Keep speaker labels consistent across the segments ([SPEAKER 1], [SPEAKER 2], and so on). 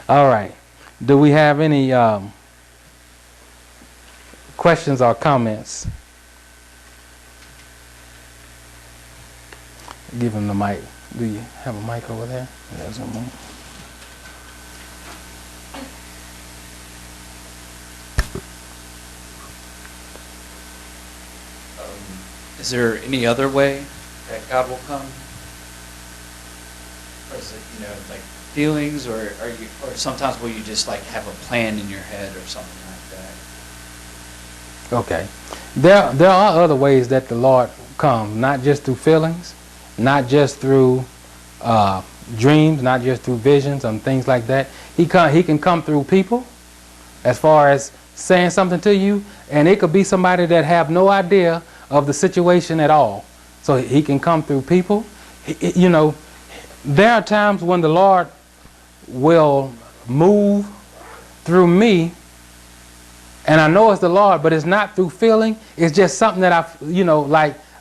[SPEAKER 1] All right. Do we have any questions or comments? Give him the mic. Do you have a mic over there? There's a mic.
[SPEAKER 2] Is there any other way that God will come? Or is it, like feelings, or or sometimes will you just like have a plan in your head or something like that?
[SPEAKER 1] Okay. There are other ways that the Lord comes, not just through feelings, not just through dreams, not just through visions and things like that. He can come through people, as far as saying something to you, and it could be somebody that have no idea of the situation at all. So he can come through people. There are times when the Lord will move through me, and I know it's the Lord, but it's not through feeling. It's just something that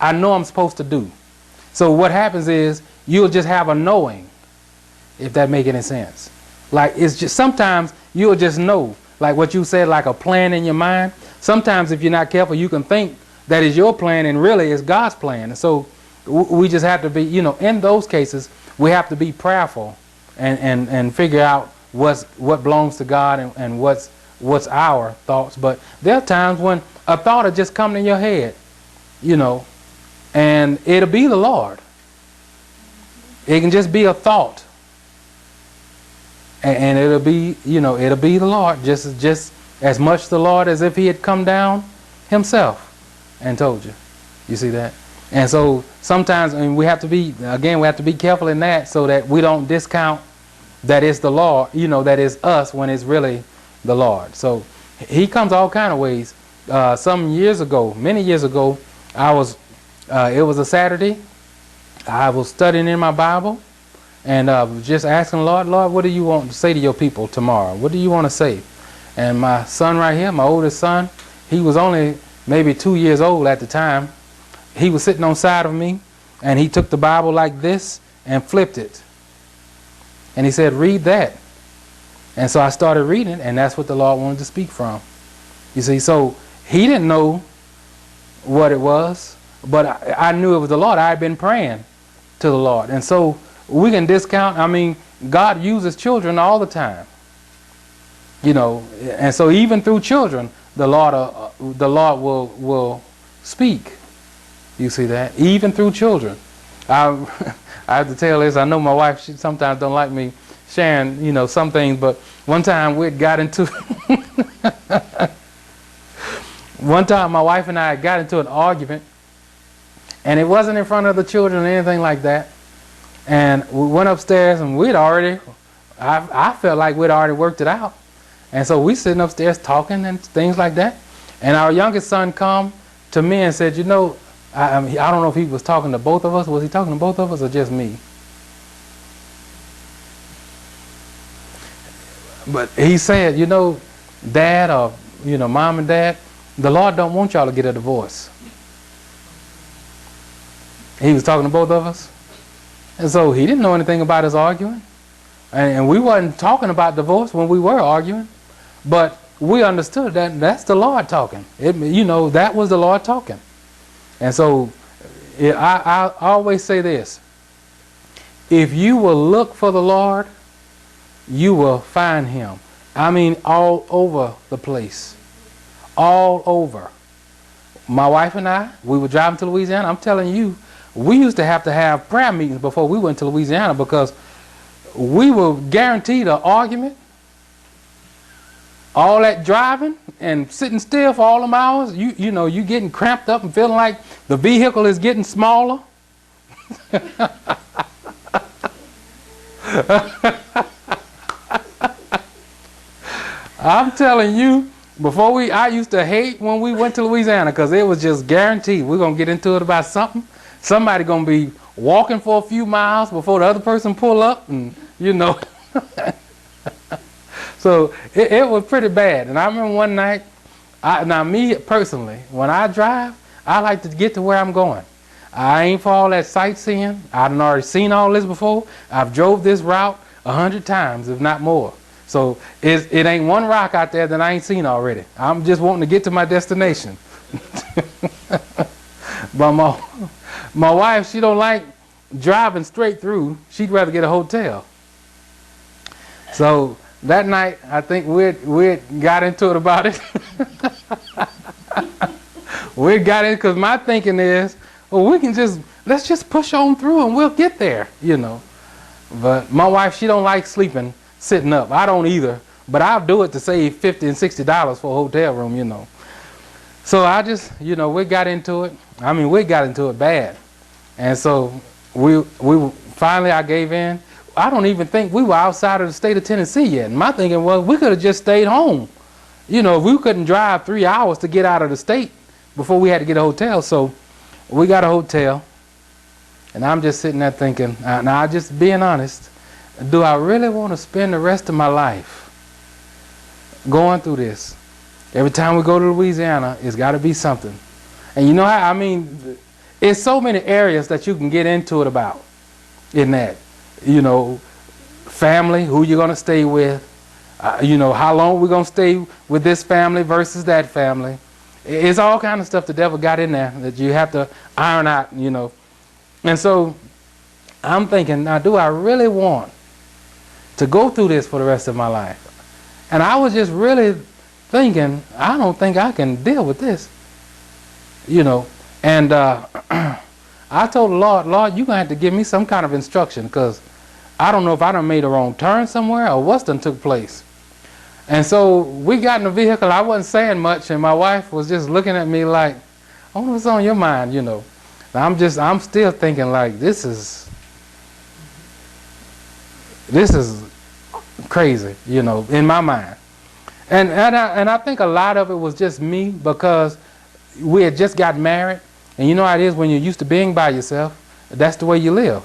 [SPEAKER 1] I know I'm supposed to do. So what happens is you'll just have a knowing, if that make any sense. Like, it's just sometimes you'll just know, like what you said, like a plan in your mind. Sometimes if you're not careful, you can think that is your plan and really it's God's plan. And so we just have to be, in those cases, we have to be prayerful and figure out what belongs to God and what's our thoughts. But there are times when a thought will just come in your head, and it'll be the Lord. It can just be a thought. And it'll be the Lord, just as much the Lord as if he had come down himself and told you. You see that? And so sometimes we have to be careful in that, so that we don't discount that it's the Lord, that it's us when it's really the Lord. So he comes all kind of ways. Many years ago, it was a Saturday. I was studying in my Bible, and just asking Lord, what do you want to say to your people tomorrow? What do you want to say? And my son right here, my oldest son, he was only maybe 2 years old at the time. He was sitting on the side of me, and he took the Bible like this and flipped it. And he said, read that. And so I started reading it, and that's what the Lord wanted to speak from. You see, so he didn't know what it was, but I knew it was the Lord. I had been praying to the Lord. And so we can discount, God uses children all the time. And so even through children, the Lord will speak. You see that? Even through children. I have to tell this. I know my wife, she sometimes don't like me sharing, some things, but one time one time my wife and I got into an argument, and it wasn't in front of the children or anything like that. And we went upstairs, and I felt like we'd already worked it out. And so we sitting upstairs talking and things like that. And our youngest son come to me and said, I don't know if he was talking to both of us. Was he talking to both of us or just me? But he said, Dad, or, Mom and Dad, the Lord don't want y'all to get a divorce. He was talking to both of us. And so he didn't know anything about us arguing. And we wasn't talking about divorce when we were arguing. But we understood that that's the Lord talking. That was the Lord talking. And so I always say this. If you will look for the Lord, you will find him. All over the place. All over. My wife and I, we were driving to Louisiana. I'm telling you, we used to have prayer meetings before we went to Louisiana, because we were guaranteed an argument. All that driving and sitting still for all them hours, you getting cramped up and feeling like the vehicle is getting smaller. I'm telling you, I used to hate when we went to Louisiana, because it was just guaranteed we're going to get into it about something. Somebody going to be walking for a few miles before the other person pull up, and So it was pretty bad. And I remember one night, me personally, when I drive, I like to get to where I'm going. I ain't for all that sightseeing. I've already seen all this before. I've drove this route 100 times, if not more. So it ain't one rock out there that I ain't seen already. I'm just wanting to get to my destination. But my wife, she don't like driving straight through. She'd rather get a hotel. So that night, I think we got into it about it. We got in because my thinking is, well, let's just push on through and we'll get there, you know. But my wife, she don't like sleeping sitting up. I don't either. But I'll do it to save $50 and $60 for a hotel room, you know. So I just, you know, we got into it. I mean, we got into it bad. And so we finally, I gave in. I don't even think we were outside of the state of Tennessee yet. And my thinking was, we could have just stayed home. You know, we couldn't drive 3 hours to get out of the state before we had to get a hotel. So we got a hotel. And I'm just sitting there thinking, now just being honest, do I really want to spend the rest of my life going through this? Every time we go to Louisiana, it's got to be something. And you know how, I mean, it's so many areas that you can get into it about in that. You know, family, who you're going to stay with, you know, how long we're going to stay with this family versus that family. It's all kind of stuff the devil got in there that you have to iron out, you know. And so I'm thinking, now, do I really want to go through this for the rest of my life? And I was just really thinking, I don't think I can deal with this, you know. And I told the Lord, you're going to have to give me some kind of instruction, because I don't know if I done made a wrong turn somewhere or what's done took place. And so we got in the vehicle. I wasn't saying much, and my wife was just looking at me like, I wonder what's on your mind, you know. I'm still thinking like, this is crazy, you know, in my mind. And I think a lot of it was just me, because we had just got married. And you know how it is when you're used to being by yourself, that's the way you live.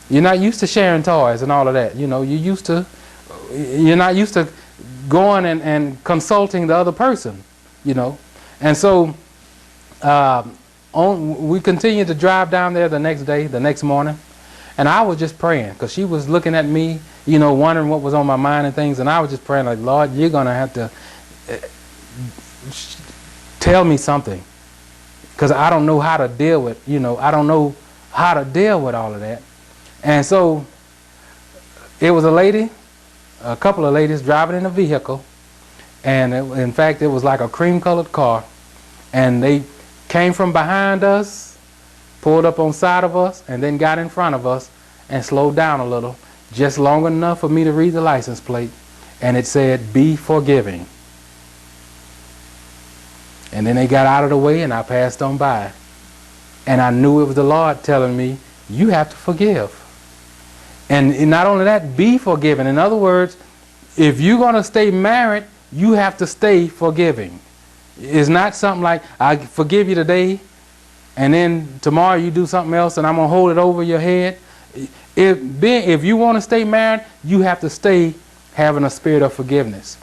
[SPEAKER 1] You're not used to sharing toys and all of that. You know, you're not used to going and consulting the other person, you know. And so we continued to drive down there the next morning. And I was just praying, because she was looking at me, you know, wondering what was on my mind and things. And I was just praying like, Lord, you're going to have to tell me something. Because I don't know how to deal with, you know, I don't know how to deal with all of that. And so it was a couple of ladies driving in a vehicle. And in fact, it was like a cream-colored car. And they came from behind us, pulled up on side of us, and then got in front of us and slowed down a little, just long enough for me to read the license plate. And it said, "Be forgiving." And then they got out of the way, and I passed on by. And I knew it was the Lord telling me, you have to forgive. And not only that, be forgiven. In other words, if you're going to stay married, you have to stay forgiving. It's not something like, I forgive you today, and then tomorrow you do something else, and I'm going to hold it over your head. If you want to stay married, you have to stay having a spirit of forgiveness.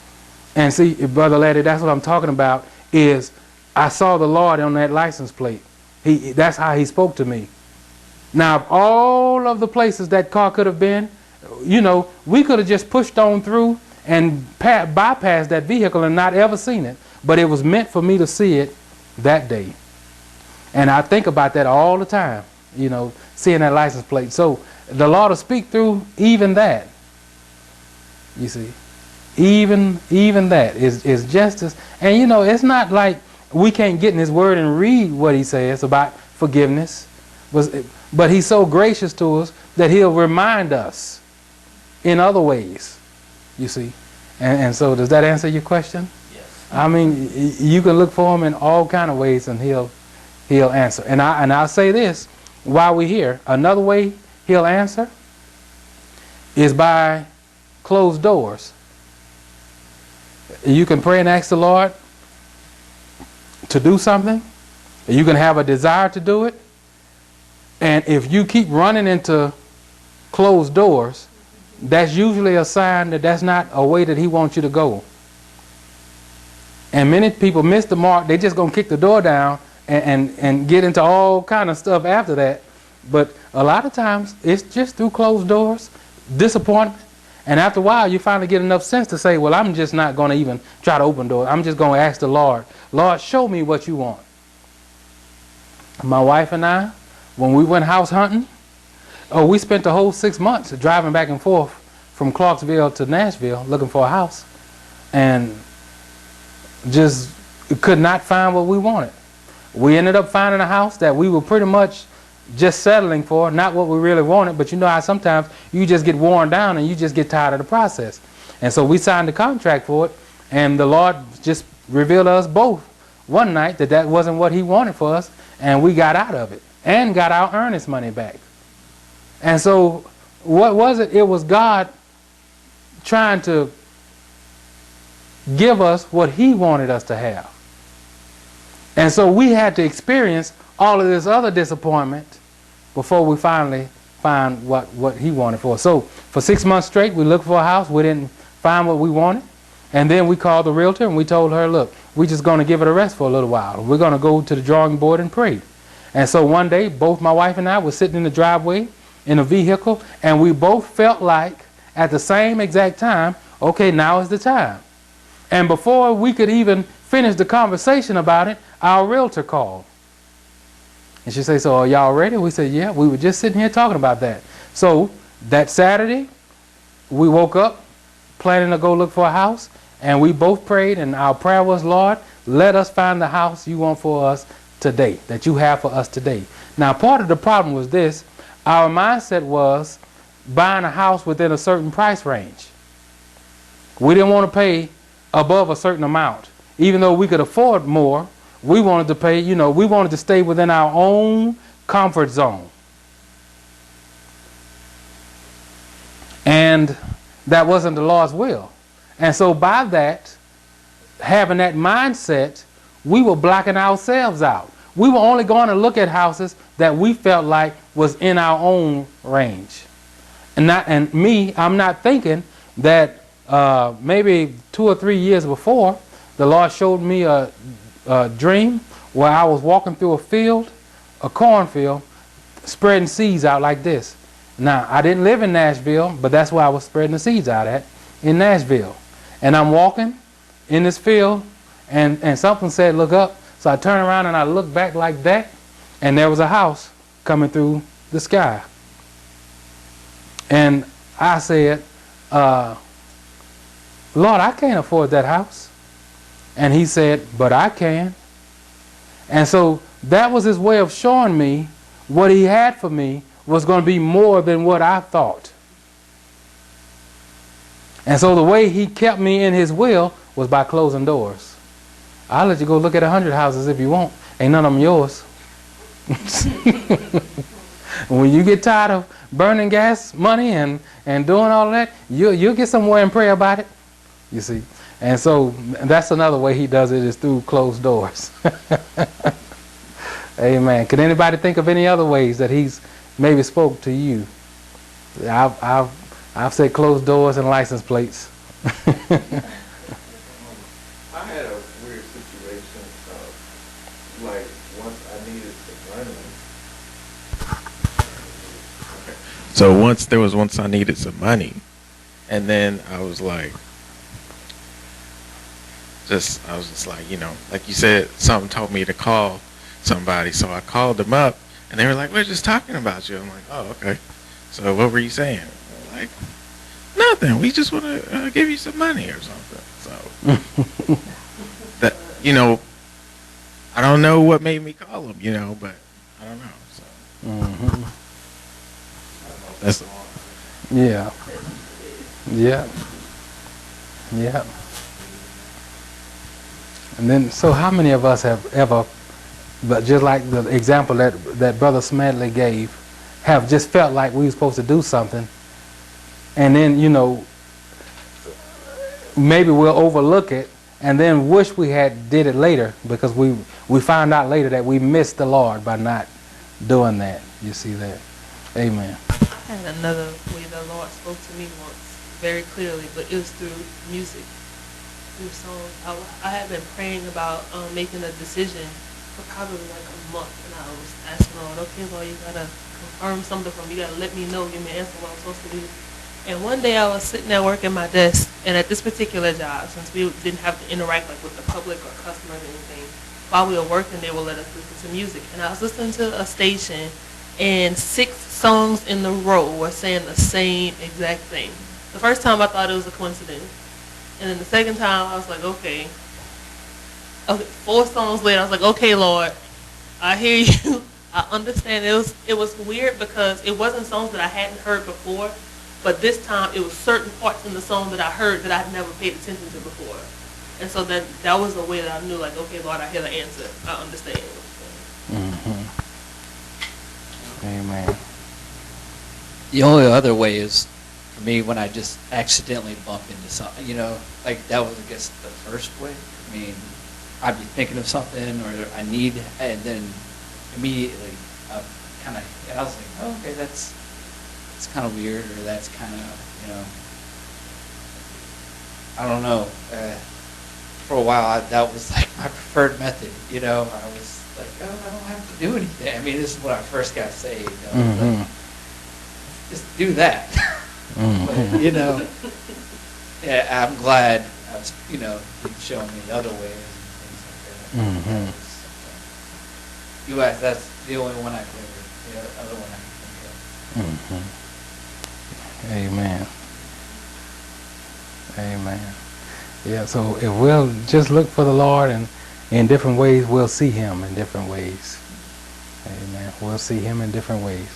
[SPEAKER 1] And see, Brother Laddie, that's what I'm talking about, is I saw the Lord on that license plate. That's how he spoke to me. Now, of all of the places that car could have been, you know, we could have just pushed on through and bypassed that vehicle and not ever seen it. But it was meant for me to see it that day. And I think about that all the time, you know, seeing that license plate. So the Lord will speak through even that. You see, even that is just as, and you know, it's not like we can't get in his word and read what he says about forgiveness. But he's so gracious to us that he'll remind us in other ways, you see. And so does that answer your question?
[SPEAKER 2] Yes.
[SPEAKER 1] I mean, you can look for him in all kind of ways, and he'll answer. And I'll say this while we're here. Another way he'll answer is by closed doors. You can pray and ask the Lord to do something. You can have a desire to do it. And if you keep running into closed doors, that's usually a sign that that's not a way that he wants you to go. And many people miss the mark. They're just going to kick the door down and get into all kind of stuff after that. But a lot of times, it's just through closed doors, disappointment. And after a while, you finally get enough sense to say, well, I'm just not going to even try to open doors. I'm just going to ask the Lord, Lord, show me what you want. My wife and I, when we went house hunting, we spent the whole 6 months driving back and forth from Clarksville to Nashville looking for a house, and just could not find what we wanted. We ended up finding a house that we were pretty much just settling for, not what we really wanted, but you know how sometimes you just get worn down and you just get tired of the process. And so we signed the contract for it, and the Lord just revealed to us both one night that that wasn't what he wanted for us, and we got out of it and got our earnest money back. And so what was it? It was God trying to give us what he wanted us to have. And so we had to experience all of this other disappointment before we finally find what he wanted for us. So for 6 months straight, we looked for a house. We didn't find what we wanted. And then we called the realtor and we told her, look, we're just going to give it a rest for a little while. We're going to go to the drawing board and pray. And so one day, both my wife and I were sitting in the driveway in a vehicle, and we both felt like at the same exact time, okay, now is the time. And before we could even finish the conversation about it, our realtor called. And she said, so are y'all ready? We said, yeah, we were just sitting here talking about that. So that Saturday, we woke up planning to go look for a house, and we both prayed, and our prayer was, Lord, let us find the house you want for us today, that you have for us today. Now, part of the problem was this. Our mindset was buying a house within a certain price range. We didn't want to pay above a certain amount. Even though we could afford more, we wanted to pay, we wanted to stay within our own comfort zone. And that wasn't the Lord's will. And so by that, having that mindset, we were blocking ourselves out. We were only going to look at houses that we felt like was in our own range. And me, I'm not thinking that maybe 2 or 3 years before, the Lord showed me a dream where I was walking through a field, a cornfield, spreading seeds out like this. Now, I didn't live in Nashville, but that's where I was spreading the seeds out at, in Nashville. And I'm walking in this field, and something said, look up. So I turned around and I looked back like that, and there was a house coming through the sky. And I said, Lord, I can't afford that house. And he said, but I can. And so that was his way of showing me what he had for me was going to be more than what I thought. And so the way he kept me in his will was by closing doors. I'll let you go look at 100 houses if you want. Ain't none of them yours. When you get tired of burning gas money and doing all that, you'll get somewhere and pray about it. You see. And so that's another way he does it, is through closed doors. Amen. Can anybody think of any other ways that he's maybe spoke to you? I've said closed doors and license plates.
[SPEAKER 3] I had a weird situation. Like once I needed some money. So once I needed some money, and then I was just like, like you said, something told me to call somebody. So I called them up, and they were like, we're just talking about you. I'm like, oh, okay. So what were you saying? Like, nothing. We just want to give you some money or something. So that, I don't know what made me call them, but I don't know. So that's the one.
[SPEAKER 1] Yeah. And then, so how many of us have ever, but just like the example that Brother Smedley gave, have just felt like we were supposed to do something, and then, maybe we'll overlook it and then wish we had did it later, because we found out later that we missed the Lord by not doing that. You see that? Amen.
[SPEAKER 4] I had another way the Lord spoke to me once very clearly, but it was through music, through songs. I had been praying about making a decision for probably like a month, and I was asking Lord, okay, Lord, you gotta confirm something for me. You gotta let me know, give me an answer what I'm supposed to do. And one day I was sitting at work at my desk, and at this particular job, since we didn't have to interact like with the public or customers or anything, while we were working, they would let us listen to music. And I was listening to a station, and 6 songs in a row were saying the same exact thing. The first time I thought it was a coincidence, and then the second time I was like, okay. 4 songs later, I was like, okay, Lord, I hear you. I understand. It was weird because it wasn't songs that I hadn't heard before, but this time it was certain parts in the song that I heard that I'd never paid attention to before. And so that was a way that I knew, like, okay, Lord, I hear the answer. I understand.
[SPEAKER 1] Amen.
[SPEAKER 2] The only other way is, for me, when I just accidentally bump into something, like that was, I guess, the first way. I mean, I'd be thinking of something or I need, and then immediately I was like, oh, okay, that's kind of weird, or that's kind of, I don't know. For a while, that was like my preferred method. I was like, oh, I don't have to do anything. I mean, this is when I first got saved. Like, just do that. But, yeah, I'm glad you've shown me other ways and things like that. U.S. That's the only one I can. The other one I can think of.
[SPEAKER 1] Amen. Amen. Yeah, so if we'll just look for the Lord, and in different ways, we'll see him in different ways. Amen. We'll see him in different ways.